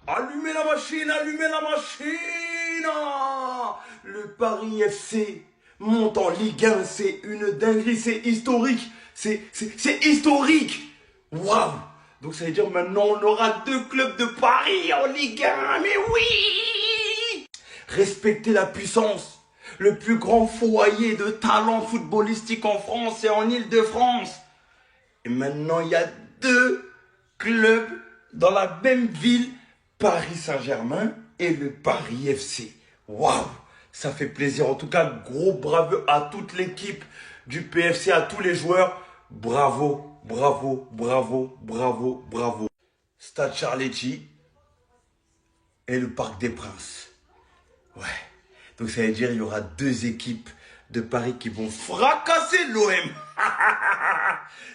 Allumez la machine, allumez la machine. Le Paris FC monte en Ligue 1, c'est une dinguerie, c'est historique. C'est historique. Waouh. Donc ça veut dire maintenant on aura deux clubs de Paris en Ligue 1, mais oui. Respectez la puissance. Le plus grand foyer de talent footballistique en France, c'est en Île-de-France. Et maintenant, il y a deux clubs dans la même ville, Paris Saint-Germain et le Paris FC. Waouh, ça fait plaisir. En tout cas, gros bravo à toute l'équipe du PFC, à tous les joueurs. Bravo, bravo, bravo, bravo, bravo. Stade Charletti et le Parc des Princes. Ouais. Donc ça veut dire qu'il y aura deux équipes de Paris qui vont fracasser l'OM.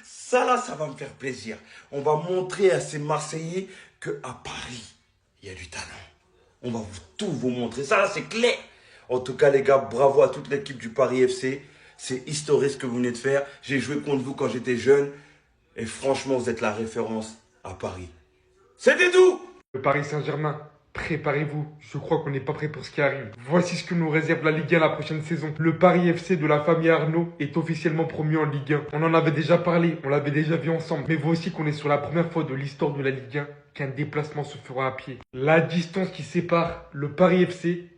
Ça là, ça va me faire plaisir. On va montrer à ces Marseillais qu'à Paris, il y a du talent. On va tout vous montrer. Ça là, c'est clair. En tout cas, les gars, bravo à toute l'équipe du Paris FC. C'est historique ce que vous venez de faire. J'ai joué contre vous quand j'étais jeune. Et franchement, vous êtes la référence à Paris. C'était tout. Le Paris Saint-Germain, préparez-vous. Je crois qu'on n'est pas prêt pour ce qui arrive. Voici ce que nous réserve la Ligue 1 la prochaine saison. Le Paris FC de la famille Arnaud est officiellement promu en Ligue 1. On en avait déjà parlé, on l'avait déjà vu ensemble. Mais voici qu'on est sur la première fois de l'histoire de la Ligue 1 qu'un déplacement se fera à pied. La distance qui sépare le Paris FC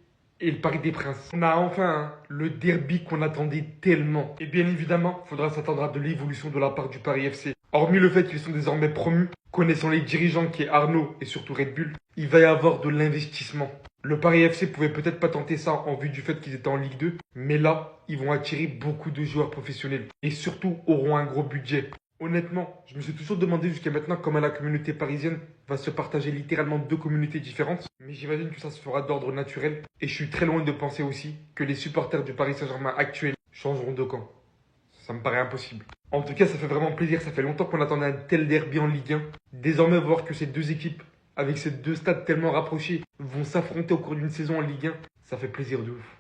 et le Parc des Princes. On a enfin le derby qu'on attendait tellement. Et bien évidemment, il faudra s'attendre à de l'évolution de la part du Paris FC. Hormis le fait qu'ils sont désormais promus, connaissant les dirigeants qui est Arnaud et surtout Red Bull, il va y avoir de l'investissement. Le Paris FC pouvait peut-être pas tenter ça en vue du fait qu'ils étaient en Ligue 2, mais là, ils vont attirer beaucoup de joueurs professionnels et surtout auront un gros budget. Honnêtement, je me suis toujours demandé jusqu'à maintenant comment la communauté parisienne va se partager littéralement deux communautés différentes. Mais j'imagine que ça se fera d'ordre naturel. Et je suis très loin de penser aussi que les supporters du Paris Saint-Germain actuels changeront de camp. Ça me paraît impossible. En tout cas, ça fait vraiment plaisir. Ça fait longtemps qu'on attendait un tel derby en Ligue 1. Désormais, voir que ces deux équipes, avec ces deux stades tellement rapprochés, vont s'affronter au cours d'une saison en Ligue 1, ça fait plaisir de ouf.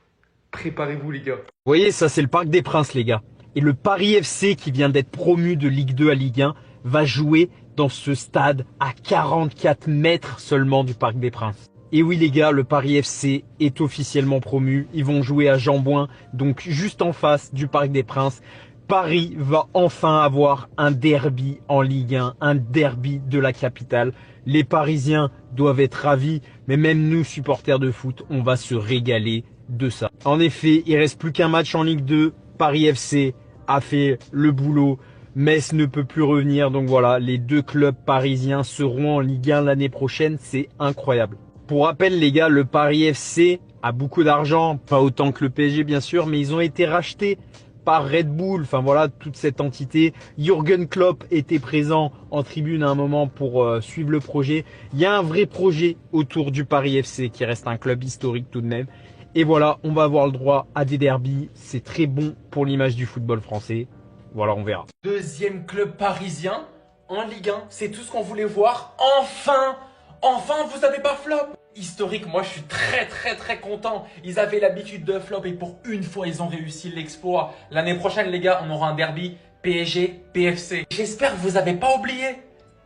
Préparez-vous les gars. Vous voyez, ça c'est le Parc des Princes les gars. Et le Paris FC qui vient d'être promu de Ligue 2 à Ligue 1 va jouer dans ce stade à 44 mètres seulement du Parc des Princes. Et oui les gars, le Paris FC est officiellement promu. Ils vont jouer à Jean-Bouin, donc juste en face du Parc des Princes. Paris va enfin avoir un derby en Ligue 1, un derby de la capitale. Les Parisiens doivent être ravis, mais même nous, supporters de foot, on va se régaler de ça. En effet, il reste plus qu'un match en Ligue 2. Paris FC a fait le boulot. Metz ne peut plus revenir. Donc voilà, les deux clubs parisiens seront en Ligue 1 l'année prochaine. C'est incroyable. Pour rappel, les gars, le Paris FC a beaucoup d'argent. Pas autant que le PSG, bien sûr, mais ils ont été rachetés par Red Bull, enfin voilà, toute cette entité. Jürgen Klopp était présent en tribune à un moment pour suivre le projet. Il y a un vrai projet autour du Paris FC qui reste un club historique tout de même. Et voilà, on va avoir le droit à des derbies. C'est très bon pour l'image du football français. Voilà, on verra. Deuxième club parisien en Ligue 1, c'est tout ce qu'on voulait voir. Enfin, enfin, vous avez pas flop. Historique, moi je suis très content. Ils avaient l'habitude de flop et pour une fois ils ont réussi l'exploit. L'année prochaine les gars, on aura un derby PSG PFC. J'espère que vous n'avez pas oublié.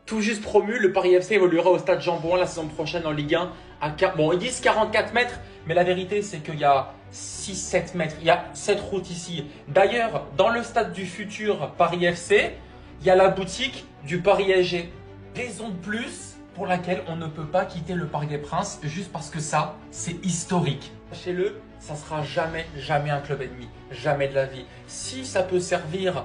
Tout juste promu, le Paris FC évoluera au stade Jean-Bouin la saison prochaine en Ligue 1. Bon, ils disent 44 mètres, mais la vérité c'est qu'il y a 6-7 mètres. Il y a 7 routes ici. D'ailleurs, dans le stade du futur Paris FC, il y a la boutique du Paris SG. Raison de plus pour laquelle on ne peut pas quitter le Parc des Princes juste parce que ça, c'est historique. Sachez-le, ça sera jamais un club ennemi. Jamais de la vie. Si ça peut servir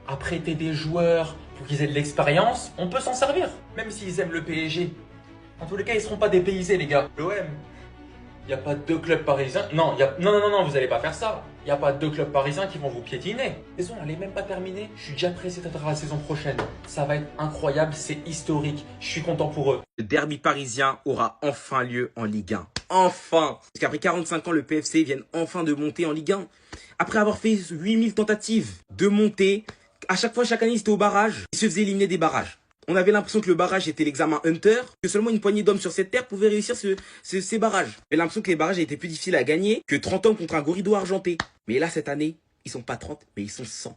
à prêter des joueurs pour qu'ils aient de l'expérience, on peut s'en servir. Même s'ils aiment le PSG. En tous les cas, ils ne seront pas dépaysés, les gars. L'OM, il n'y a pas deux clubs parisiens. Non, non, vous n'allez pas faire ça. Il n'y a pas deux clubs parisiens qui vont vous piétiner. La saison, elle n'est même pas terminée. Je suis déjà pressé d'attendre la saison prochaine. Ça va être incroyable, c'est historique. Je suis content pour eux. Le derby parisien aura enfin lieu en Ligue 1. Enfin! Parce qu'après 45 ans, le PFC vient enfin de monter en Ligue 1. Après avoir fait 8000 tentatives de monter, à chaque fois, chaque année, c'était au barrage. Ils se faisaient éliminer des barrages. On avait l'impression que le barrage était l'examen Hunter, que seulement une poignée d'hommes sur cette terre pouvaient réussir ces barrages. J'avais l'impression que les barrages étaient plus difficiles à gagner que 30 hommes contre un Gorido argenté. Mais là, cette année, ils sont pas 30, mais ils sont 100.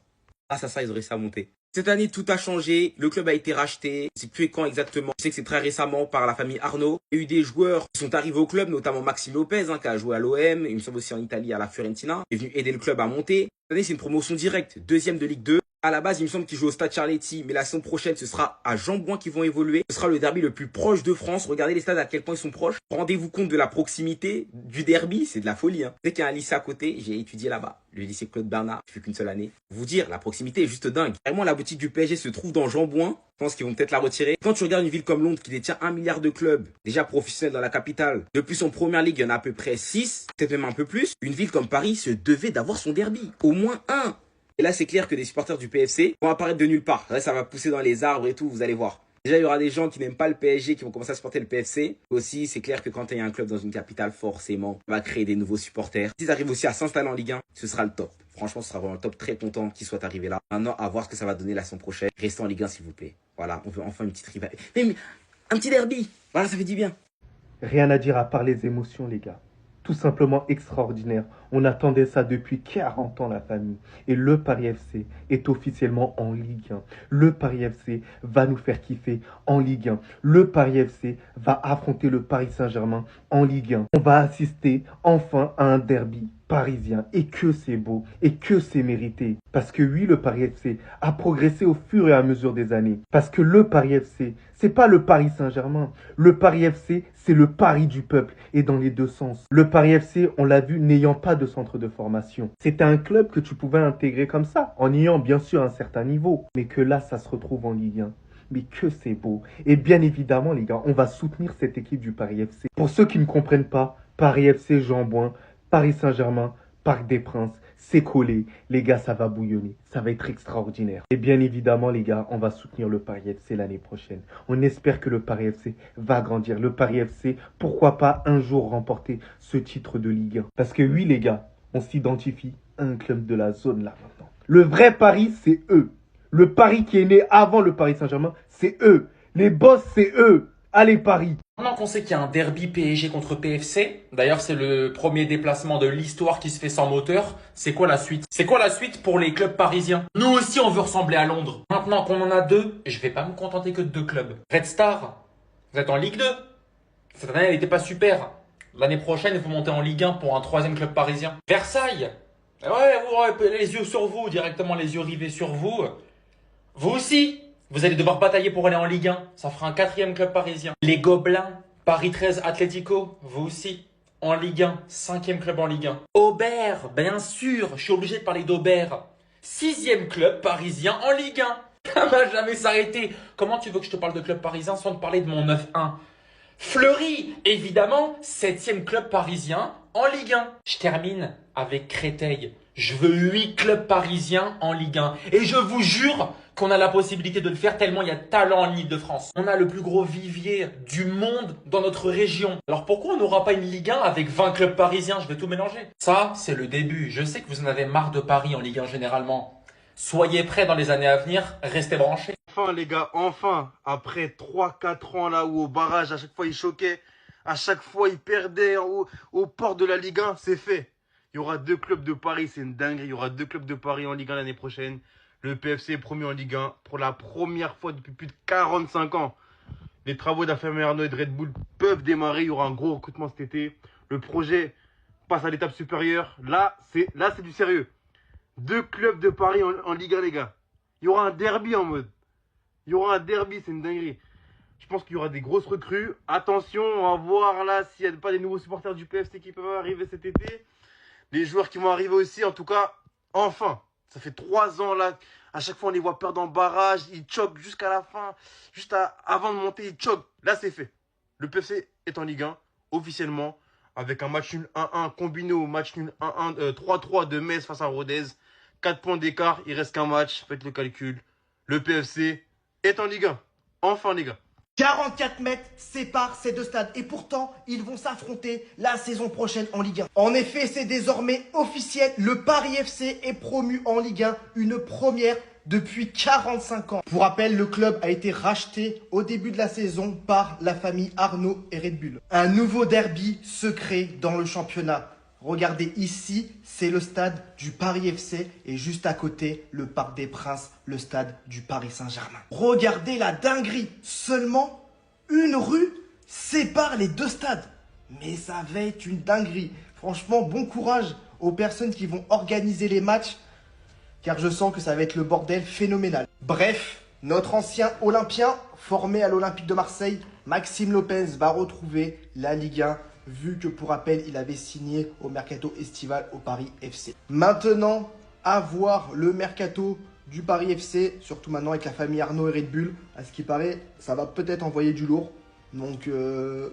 Grâce à ça, ils auraient réussi à monter. Cette année, tout a changé. Le club a été racheté. Je sais plus quand exactement. Je sais que c'est très récemment par la famille Arnaud. Il y a eu des joueurs qui sont arrivés au club, notamment Maxime Lopez, qui a joué à l'OM. Il me semble aussi en Italie à la Fiorentina. Il est venu aider le club à monter. Cette année, c'est une promotion directe. Deuxième de Ligue 2. À la base, il me semble qu'ils jouent au Stade Charletti, mais la saison prochaine, ce sera à Jambouin qu'ils vont évoluer. Ce sera le derby le plus proche de France. Regardez les stades à quel point ils sont proches. Rendez-vous compte de la proximité du derby, c'est de la folie. Dès qu'il y a un lycée à côté, j'ai étudié là-bas, le lycée Claude Bernard, je fais qu'une seule année. Vous dire, la proximité est juste dingue. Vraiment, la boutique du PSG se trouve dans Jambouin. Je pense qu'ils vont peut-être la retirer. Quand tu regardes une ville comme Londres qui détient 1 milliard de clubs, déjà professionnels dans la capitale, depuis son première ligue, il y en a à peu près 6, peut-être même un peu plus. Une ville comme Paris se devait d'avoir son derby. Au moins un. Et là, c'est clair que des supporters du PFC vont apparaître de nulle part. Là, ça va pousser dans les arbres et tout, vous allez voir. Déjà, il y aura des gens qui n'aiment pas le PSG qui vont commencer à supporter le PFC. Aussi, c'est clair que quand il y a un club dans une capitale, forcément, on va créer des nouveaux supporters. S'ils arrivent aussi à s'installer en Ligue 1, ce sera le top. Franchement, ce sera vraiment le top. Très content qu'ils soient arrivés là. Maintenant, à voir ce que ça va donner la saison prochaine. Restez en Ligue 1, s'il vous plaît. Voilà, on veut enfin une petite rivalité. Mais un petit derby. Voilà, ça fait du bien. Rien à dire à part les émotions, les gars. Tout simplement extraordinaire. On attendait ça depuis 40 ans, la famille. Et le Paris FC est officiellement en Ligue 1. Le Paris FC va nous faire kiffer en Ligue 1. Le Paris FC va affronter le Paris Saint-Germain en Ligue 1. On va assister enfin à un derby parisien. Et que c'est beau. Et que c'est mérité. Parce que oui, le Paris FC a progressé au fur et à mesure des années. Parce que le Paris FC, c'est pas le Paris Saint-Germain. Le Paris FC, c'est le Paris du peuple. Et dans les deux sens. Le Paris FC, on l'a vu, n'ayant pas de centre de formation. C'était un club que tu pouvais intégrer comme ça, en ayant bien sûr un certain niveau. Mais que là, ça se retrouve en Ligue 1. Mais que c'est beau. Et bien évidemment, les gars, on va soutenir cette équipe du Paris FC. Pour ceux qui ne comprennent pas, Paris FC Jambouin, Paris Saint-Germain, Parc des Princes, c'est collé. Les gars, ça va bouillonner. Ça va être extraordinaire. Et bien évidemment, les gars, on va soutenir le Paris FC l'année prochaine. On espère que le Paris FC va grandir. Le Paris FC, pourquoi pas un jour remporter ce titre de Ligue 1. Parce que oui, les gars, on s'identifie à un club de la zone là maintenant. Le vrai Paris, c'est eux. Le Paris qui est né avant le Paris Saint-Germain, c'est eux. Les boss, c'est eux. Allez, Paris. Maintenant qu'on sait qu'il y a un derby PSG contre PFC, d'ailleurs c'est le premier déplacement de l'histoire qui se fait sans moteur, c'est quoi la suite? C'est quoi la suite pour les clubs parisiens? Nous aussi on veut ressembler à Londres. Maintenant qu'on en a deux, je vais pas me contenter que de deux clubs. Red Star, vous êtes en Ligue 2. Cette année elle n'était pas super. L'année prochaine vous montez en Ligue 1 pour un troisième club parisien. Versailles, ouais, les yeux sur vous, directement les yeux rivés sur vous. Vous aussi. Vous allez devoir batailler pour aller en Ligue 1. Ça fera un quatrième club parisien. Les Gobelins, Paris 13 Atlético, vous aussi. En Ligue 1, cinquième club en Ligue 1. Aubert, bien sûr, je suis obligé de parler d'Aubert. Sixième club parisien en Ligue 1. Ça va jamais s'arrêter. Comment tu veux que je te parle de club parisien sans te parler de mon 9-1? Fleury, évidemment, septième club parisien en Ligue 1. Je termine avec Créteil. Je veux 8 clubs parisiens en Ligue 1. Et je vous jure qu'on a la possibilité de le faire tellement il y a de talent en Ile-de-France. On a le plus gros vivier du monde dans notre région. Alors pourquoi on n'aura pas une Ligue 1 avec 20 clubs parisiens? Je vais tout mélanger. Ça, c'est le début. Je sais que vous en avez marre de Paris en Ligue 1 généralement. Soyez prêts dans les années à venir. Restez branchés. Enfin les gars, enfin, après 3-4 ans là où au barrage, à chaque fois ils choquaient, à chaque fois ils perdaient au port de la Ligue 1, c'est fait. Il y aura 2 clubs de Paris, c'est une dinguerie, il y aura 2 clubs de Paris en Ligue 1 l'année prochaine. Le PFC est promu en Ligue 1 pour la première fois depuis plus de 45 ans. Les travaux d'Affaire Arnaud et de Red Bull peuvent démarrer, il y aura un gros recrutement cet été. Le projet passe à l'étape supérieure, là c'est du sérieux. 2 clubs de Paris en Ligue 1 les gars. Il y aura un derby en mode. Il y aura un derby, c'est une dinguerie. Je pense qu'il y aura des grosses recrues. Attention, on va voir là s'il n'y a pas des nouveaux supporters du PFC qui peuvent arriver cet été. Les joueurs qui vont arriver aussi, en tout cas, enfin. Ça fait 3 ans là, à chaque fois on les voit perdre en barrage, ils choquent jusqu'à la fin, avant de monter, ils choquent. Là c'est fait. Le PFC est en Ligue 1, officiellement, avec un match nul 1-1 combiné au match nul 1-1, 3-3 de Metz face à Rodez. 4 points d'écart, il reste qu'un match, faites le calcul. Le PFC est en Ligue 1. Enfin les gars. 44 mètres séparent ces deux stades et pourtant ils vont s'affronter la saison prochaine en Ligue 1. En effet, c'est désormais officiel, le Paris FC est promu en Ligue 1, une première depuis 45 ans. Pour rappel, le club a été racheté au début de la saison par la famille Arnaud et Red Bull. Un nouveau derby se crée dans le championnat. Regardez ici, c'est le stade du Paris FC et juste à côté, le Parc des Princes, le stade du Paris Saint-Germain. Regardez la dinguerie, seulement une rue sépare les deux stades. Mais ça va être une dinguerie. Franchement, bon courage aux personnes qui vont organiser les matchs, car je sens que ça va être le bordel phénoménal. Bref, notre ancien Olympien, formé à l'Olympique de Marseille, Maxime Lopez, va retrouver la Ligue 1, vu que pour rappel, il avait signé au mercato estival au Paris FC. Maintenant, à voir le mercato du Paris FC, surtout maintenant avec la famille Arnaud et Red Bull. À ce qui paraît, ça va peut-être envoyer du lourd. Donc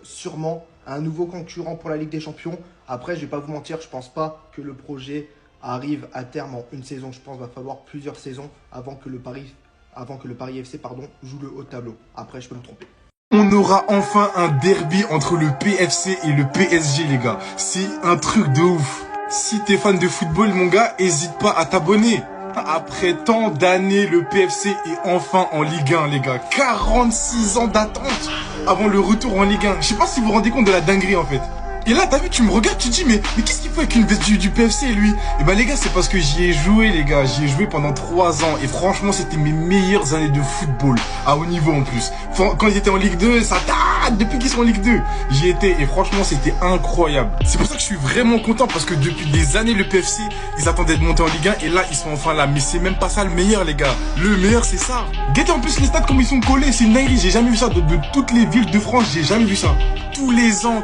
sûrement un nouveau concurrent pour la Ligue des Champions. Après, je vais pas vous mentir, je pense pas que le projet arrive à terme en une saison. Je pense qu'il va falloir plusieurs saisons avant que le Paris FC joue le haut tableau. Après, je peux me tromper. On aura enfin un derby entre le PFC et le PSG, les gars. C'est un truc de ouf. Si t'es fan de football, mon gars, hésite pas à t'abonner. Après tant d'années, le PFC est enfin en Ligue 1, les gars. 46 ans d'attente avant le retour en Ligue 1. Je sais pas si vous vous rendez compte de la dinguerie, en fait. Et là, t'as vu, tu me regardes, tu te dis, mais qu'est-ce qu'il faut avec une veste du PFC, lui? Et ben, les gars, c'est parce que j'y ai joué, les gars. J'y ai joué pendant 3 ans. Et franchement, c'était mes meilleures années de football. À haut niveau, en plus. Quand ils étaient en Ligue 2, ça date depuis qu'ils sont en Ligue 2. J'y étais. Et franchement, c'était incroyable. C'est pour ça que je suis vraiment content. Parce que depuis des années, le PFC, ils attendaient de monter en Ligue 1. Et là, ils sont enfin là. Mais c'est même pas ça le meilleur, les gars. Le meilleur, c'est ça. Guettez en plus les stades comme ils sont collés. C'est une dinguerie. J'ai jamais vu ça. De toutes les villes de France, j'ai jamais vu ça. Tous les ans,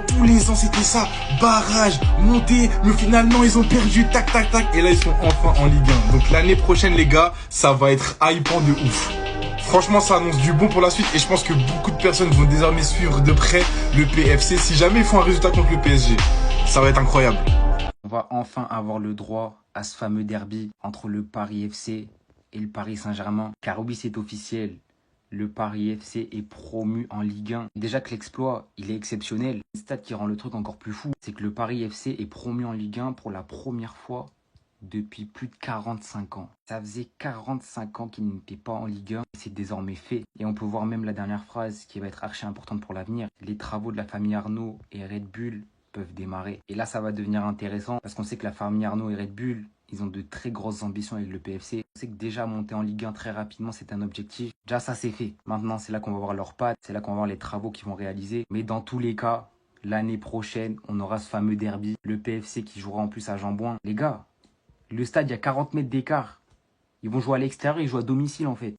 c'était ça. Barrage, montée, mais finalement ils ont perdu, tac, tac, tac. Et là ils sont enfin en Ligue 1. Donc l'année prochaine, les gars, ça va être hypant de ouf. Franchement, ça annonce du bon pour la suite. Et je pense que beaucoup de personnes vont désormais suivre de près le PFC. Si jamais ils font un résultat contre le PSG, ça va être incroyable. On va enfin avoir le droit à ce fameux derby entre le Paris FC et le Paris Saint-Germain. Car oui, c'est officiel. Le Paris FC est promu en Ligue 1. Déjà que l'exploit, il est exceptionnel. Le stade qui rend le truc encore plus fou, c'est que le Paris FC est promu en Ligue 1 pour la première fois depuis plus de 45 ans. Ça faisait 45 ans qu'il n'était pas en Ligue 1 et c'est désormais fait. Et on peut voir même la dernière phrase qui va être archi importante pour l'avenir. Les travaux de la famille Arnaud et Red Bull peuvent démarrer. Et là, ça va devenir intéressant parce qu'on sait que la famille Arnaud et Red Bull, ils ont de très grosses ambitions avec le PFC. On sait que déjà monter en Ligue 1 très rapidement, c'est un objectif. Déjà, ça, c'est fait. Maintenant, c'est là qu'on va voir leurs pattes. C'est là qu'on va voir les travaux qu'ils vont réaliser. Mais dans tous les cas, l'année prochaine, on aura ce fameux derby. Le PFC qui jouera en plus à Jambouin. Les gars, le stade, il y a 40 mètres d'écart. Ils vont jouer à l'extérieur, ils jouent à domicile, en fait.